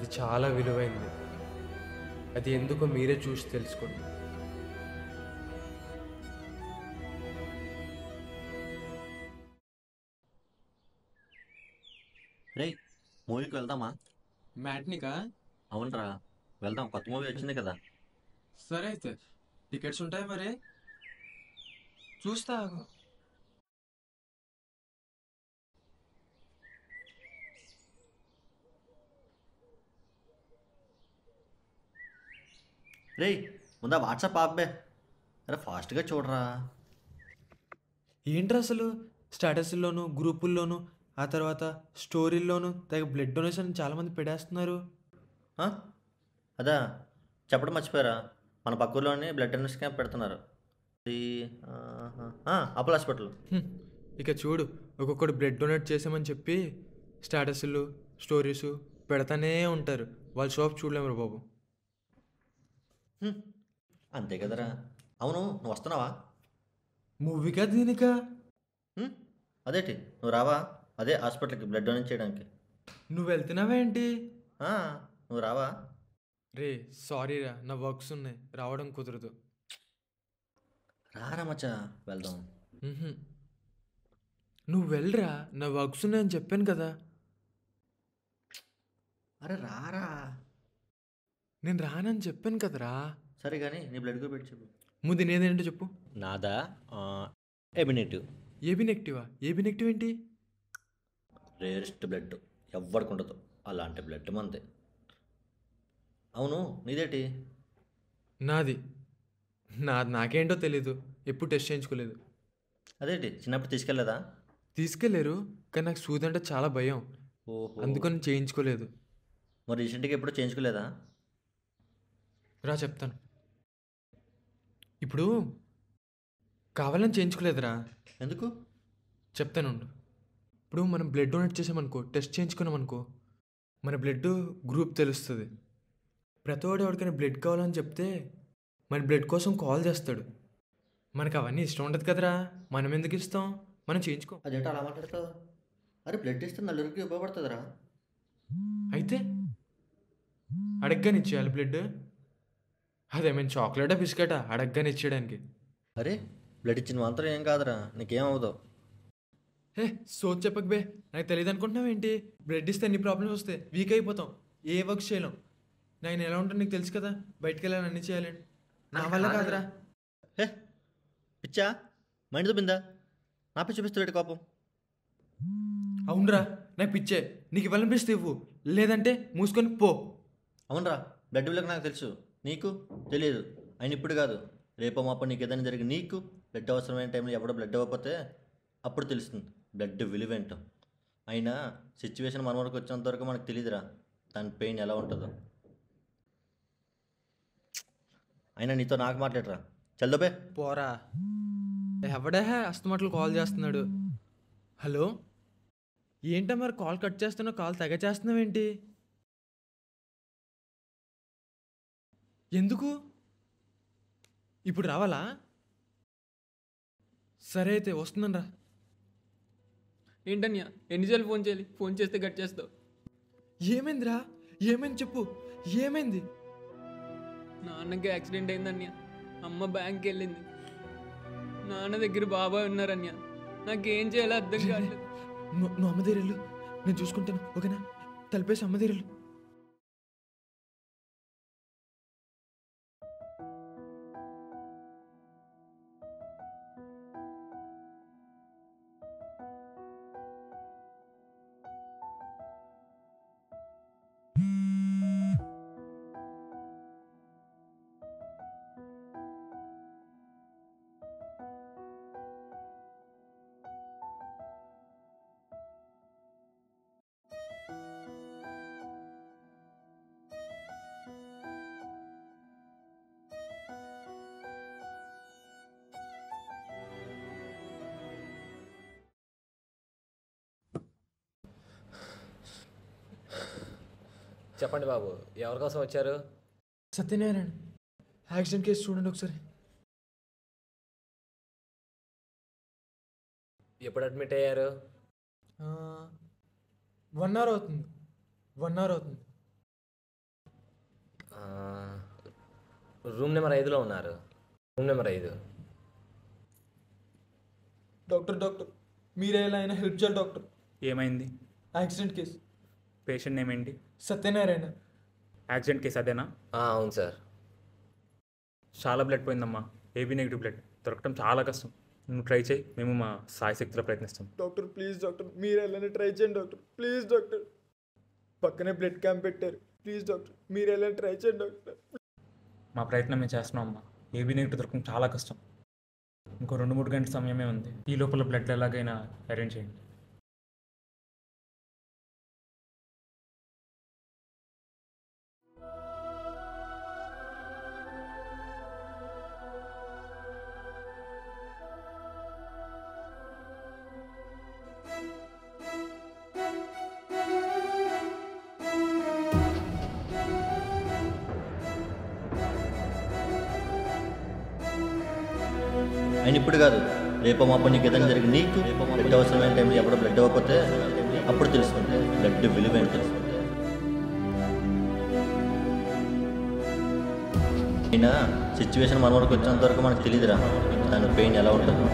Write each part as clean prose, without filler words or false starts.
అది చాలా విలువైంది. అది ఎందుకో మీరే చూసి తెలుసుకోండి. రేయ్, మూవీకి వెళ్దామా? మ్యాట్నికా? అవునరా, వెళ్దాం. కొత్త మూవీ వచ్చింది కదా. సరే అయితే టికెట్స్ ఉంటాయి మరి. చూస్తా ఆగు. రేయ్, ముందా వాట్సాప్ ఆపే. అరే ఫాస్ట్గా చూడరా. ఏంట్రా అసలు స్టేటస్ల్లోనూ గ్రూపుల్లోనూ ఆ తర్వాత స్టోరీల్లోనూ తెగ బ్లడ్ డొనేషన్ చాలామంది పెడేస్తున్నారు. ఆ? అదా, చెప్పడం మర్చిపోయారా. మన పక్కూర్లోని బ్లడ్ డొనేషన్ క్యాంప్ పెడుతున్నారు. ఇది అపోలో హాస్పిటల్. హ్మ్. ఇక చూడు, ఒక్కొక్కడు బ్లడ్ డొనేట్ చేసామని చెప్పి స్టేటస్లు స్టోరీసు పెడతానే ఉంటారు. వాళ్ళ షాప్ చూడలేము బాబు. అంతే కదరా. అవును, నువ్వు వస్తున్నావా? మూవీకా దీనికా? హ్మ్? అదేటి నువ్వు రావా? అదే హాస్పిటల్కి బ్లడ్ డొనేట్ చేయడానికి. నువ్వు వెళ్తున్నావా ఏంటి? ఆ, నువ్వు రావా? రే, సారీరా, నా వర్క్స్ ఉన్నాయి, రావడం కుదరదు. రారా మచ్చా, వెళ్దాం. మ్హూ. నువ్వు వెళ్ళరా, నా వర్క్స్ ఉన్నాయని చెప్పాను కదా. అరే రారా. నేను రానని చెప్పాను కదరా. సరే కానీ నీ బ్లడ్ గ్రూప్ పెట్టి చెప్పు. ముందు నేనేంటో చెప్పు. నాదా ఏబి నెగిటివ్. ఏబి నెగిటివా? ఏబి నెగిటివ్ ఏంటి? రేరెస్ట్ బ్లడ్ ఎవ్వడికి ఉండదు, అలాంటి బ్లడ్ మంది. అవును, నీదేటి? నాది నాకేంటో తెలీదు, ఎప్పుడు టెస్ట్ చేయించుకోలేదు. అదేంటి చిన్నప్పుడు తీసుకెళ్ళలేదా? తీసుకెళ్ళారు, కానీ నాకు సూది అంటే చాలా భయం, ఓహో. అందుకని చేయించుకోలేదు. మరి రీసెంట్గా ఎప్పుడు చేయించుకోలేదా? రా చెప్తాను. ఇప్పుడు కావాలని చేయించుకోలేదురా. ఎందుకు? చెప్తానుండు. ఇప్పుడు మనం బ్లడ్ డొనేట్ చేసామనుకో, టెస్ట్ చేయించుకున్నామనుకో, మన బ్లడ్ గ్రూప్ తెలుస్తుంది. ప్రతివాడు ఎవరికైనా బ్లడ్ కావాలని చెప్తే మన బ్లడ్ కోసం కాల్ చేస్తాడు. మనకు అవన్నీ ఇష్టం ఉండదు కదరా, మనం ఎందుకు ఇస్తాం? మనం చేయించుకోం. అదేంటో అలా మాట్లాడతావు? అరే బ్లడ్ ఇస్తే నలుగురికి ఉపయోగపడుతుందిరా. అయితే అడగ్గాని ఇచ్చేయాలి బ్లడ్? అదేమైనా చాక్లెటా బిస్కెటా అడగ్గాని ఇచ్చేయడానికి? అరే బ్లడ్ ఇచ్చిన మాత్రం ఏం కాదురా, నీకేం అవ్వదు. హే, సోచ్ చెప్పక బే, నాకు తెలియదు అనుకుంటున్నావు ఏంటి? బ్లడ్ ఇస్తే ఎన్ని ప్రాబ్లమ్స్ వస్తాయి, వీక్ అయిపోతాం, ఏ వర్క్ చేయలేం. నేను ఎలా ఉంటాను నీకు తెలుసు కదా, బయటికి వెళ్ళాలని అన్ని చేయాలని. నా వల్ల కాదురా. హే పిచ్చా, మైండ్ చూపిందా? నాపై చూపిస్తాడు కోపం. అవునరా, నాకు పిచ్చే. నీకు ఇవ్వాలనిపిస్తే ఇవ్వు, లేదంటే మూసుకొని పో. అవునరా, బ్లడ్ విలువ నాకు తెలుసు, నీకు తెలియదు. ఆయన ఇప్పుడు కాదు, రేపో మాపో నీకు ఏదైనా జరిగి నీకు బ్లడ్ అవసరమైన టైంలో ఎవడో బ్లడ్ ఇవ్వకపోతే అప్పుడు తెలుస్తుంది బ్లడ్ విలువ ఏంటో. అయినా సిచ్యువేషన్ మన వరకు వచ్చేంత వరకు మనకు తెలియదురా, దాని పెయిన్ ఎలా ఉంటుందో. అయినా నీతో నాకు మాట్లాడరా, చల్దోబే. పోరా. ఎవడే అస్తమాటలు కాల్ చేస్తున్నాడు? హలో, ఏంటో మరి కాల్ కట్ చేస్తున్నావు, కాల్ తెగ చేస్తున్నావు ఏంటి? ఎందుకు? ఇప్పుడు రావాలా? సరే అయితే వస్తున్నాను రా. ఏంటన్యా, ఎన్నిసార్లు ఫోన్ చేయాలి? ఫోన్ చేస్తే కట్ చేస్తావు. ఏమైందిరా? ఏమైంది చెప్పు, ఏమైంది? నాన్నకి యాక్సిడెంట్ అయిందన్యా. అమ్మ బ్యాంక్కి వెళ్ళింది. నాన్న దగ్గర బాబాయ్ ఉన్నారన్యా. నాకేం చేయాలో అర్థం కావట్లేదు. నువ్వు అమ్మ దగ్గర వెళ్ళు, నేను చూసుకుంటాను, ఓకేనా? తలిపేసి అమ్మ దగ్గర వెళ్ళు. చెప్పండి బాబు, ఎవరి కోసం వచ్చారు? సత్యనారాయణ యాక్సిడెంట్ కేసు చూడండి ఒకసారి. ఎప్పుడు అడ్మిట్ అయ్యారు? 1 అవర్ అవుతుంది, 1 అవర్ అవుతుంది. రూమ్ నెంబర్ 5లో ఉన్నారు. Room number 5. డాక్టర్ మీరే ఎలా అయినా హెల్ప్ చేయాలి డాక్టర్. ఏమైంది? Accident case. పేషెంట్ నేమ్ ఏంటి? సత్యనారాయణ. యాక్సిడెంట్ కేసు అదేనా? అవును సార్. చాలా బ్లడ్ పోయిందమ్మా. ఏబీ నెగిటివ్ బ్లడ్ దొరకడం చాలా కష్టం. నువ్వు ట్రై చేయి, మేము మా సాయి శక్తిలో ప్రయత్నిస్తాం. డాక్టర్ ప్లీజ్ డాక్టర్ మీరు ఎలా ట్రై చేయండి డాక్టర్ ప్లీజ్ డాక్టర్. పక్కనే బ్లడ్ క్యాంప్ పెట్టారు. ప్లీజ్ డాక్టర్ మీరు ఎలా ట్రై చేయండి డాక్టర్. మా ప్రయత్నం మేము చేస్తున్నాం అమ్మా. ఏబీ నెగిటివ్ దొరకడం చాలా కష్టం. ఇంకో 2-3 గంటల సమయమే ఉంది. ఈ లోపల బ్లడ్ ఎలాగైనా అరేంజ్ చేయండి. ఆయన ఇప్పుడు కాదు, రేపు మాపో నీకు ఏదైనా జరిగి నీకు బ్లడ్ అవసరమైన టైంలో ఎప్పుడో బ్లడ్ ఇవ్వకపోతే అప్పుడు తెలుస్తుంది బ్లడ్ విలువ ఏంటో. అయినా సిచ్యువేషన్ మన వరకు వచ్చేంత వరకు మనకు తెలియదురా దాని పెయిన్ ఎలా ఉంటుందో.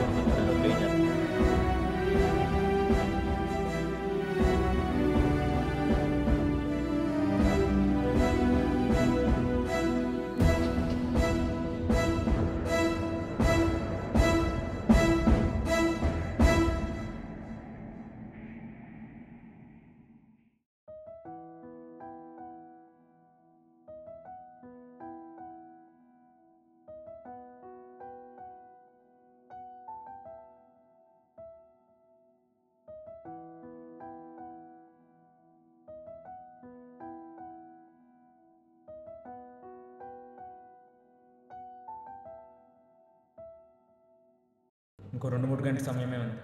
ఇంకో 2-3 గంటల సమయమే ఉంది.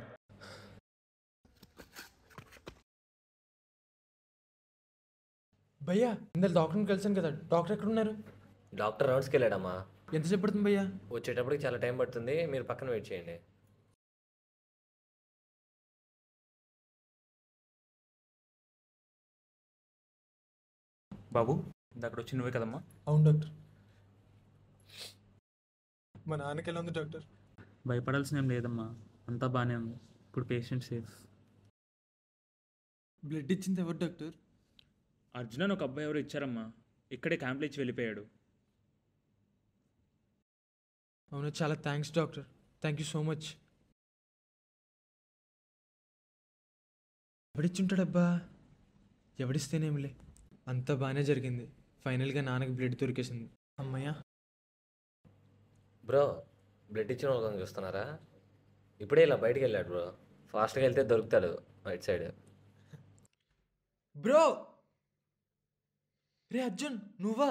భయ్యా ఇందులో డాక్టర్ని కలిసాను కదా, డాక్టర్ ఎక్కడ ఉన్నారు? డాక్టర్ రౌండ్స్కి వెళ్ళాడమ్మా. ఎంతసేపు పడుతుంది భయ్యా? వచ్చేటప్పటికి చాలా టైం పడుతుంది. మీరు పక్కన వెయిట్ చేయండి. బాబు అక్కడ వచ్చి నువ్వే కదమ్మా? అవును డాక్టర్. మా నాన్నకి ఎలా ఉంది డాక్టర్? భయపడాల్సిన ఏం లేదమ్మా, అంతా బాగానే ఉంది. ఇప్పుడు పేషెంట్ సేఫ్. బ్లడ్ ఇచ్చింది ఎవరు డాక్టర్? అర్జున్ అని ఒక అబ్బాయి ఎవరు ఇచ్చారమ్మా. ఇక్కడే క్యాంప్లో ఇచ్చి వెళ్ళిపోయాడు. అవును, చాలా thanks doctor. Thank you so much. ఎవడిచ్చుంటాడబ్బా? ఎవడిస్తేనేమిలే, అంతా బాగానే జరిగింది. ఫైనల్గా నాన్నకి బ్లడ్ దొరికేసింది. అమ్మయ్యా. బ్రో బ్లడ్ ఇచ్చిన వాళ్ళని చూస్తున్నారా? ఇప్పుడే ఇలా బయటికి వెళ్ళాడు బ్రో. ఫాస్ట్గా వెళ్తే దొరుకుతాడు రైట్ సైడ్. బ్రో రే అర్జున్ నువ్వా?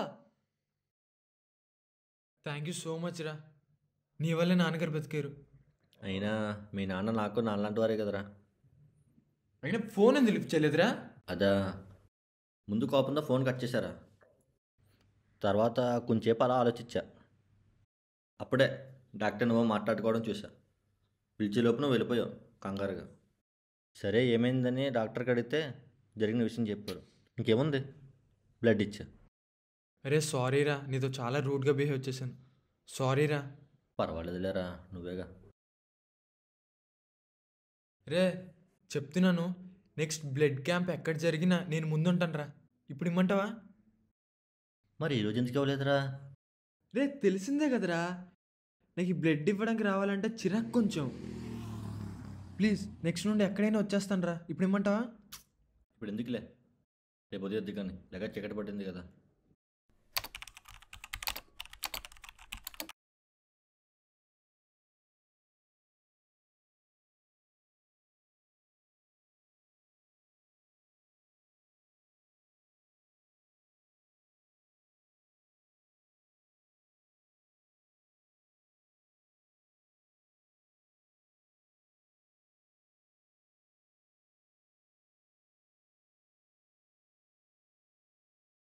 థ్యాంక్ యూ సో మచ్ రా, నీ వల్లే నాన్నగారు బతికారు. అయినా మీ నాన్న నాకు నాలాంటి వారే కదరా. అయినా ఫోన్ ఎందుకు లిఫ్ట్ చేయలేదురా? అదా, ముందు కోపంతో ఫోన్ కట్ చేశారా, తర్వాత కొంచెంసేపు అలా ఆలోచించా. అప్పుడే డాక్టర్ నువ్వు మాట్లాడుకోవడం చూసా. పిలిచేలోపు నువ్వు వెళ్ళిపోయావు కంగారుగా. సరే ఏమైందని డాక్టర్కి అడిగితే జరిగిన విషయం చెప్పారు. ఇంకేముంది, బ్లడ్ ఇచ్చా. అరే సారీరా, నీతో చాలా రూడ్గా బిహేవ్ చేశాను. సారీరా. పర్వాలేదులేరా, నువ్వేగా. రే చెప్తున్నాను, నెక్స్ట్ బ్లడ్ క్యాంప్ ఎక్కడ జరిగినా నేను ముందుంటాను రా. ఇప్పుడు ఇమ్మంటావా? మరి ఈరోజు ఎందుకు ఇవ్వలేదురా? రే తెలిసిందే కదరా, నాకు ఈ బ్లడ్ ఇవ్వడానికి రావాలంటే చిరాకు కొంచెం. ప్లీజ్ నెక్స్ట్ నుండి ఎక్కడైనా వచ్చేస్తాను రా. ఇప్పుడు ఇమ్మంటావా? ఇప్పుడు ఎందుకులే, రేపు ఉదయం కానీ లేక చీకటి పట్టింది కదా.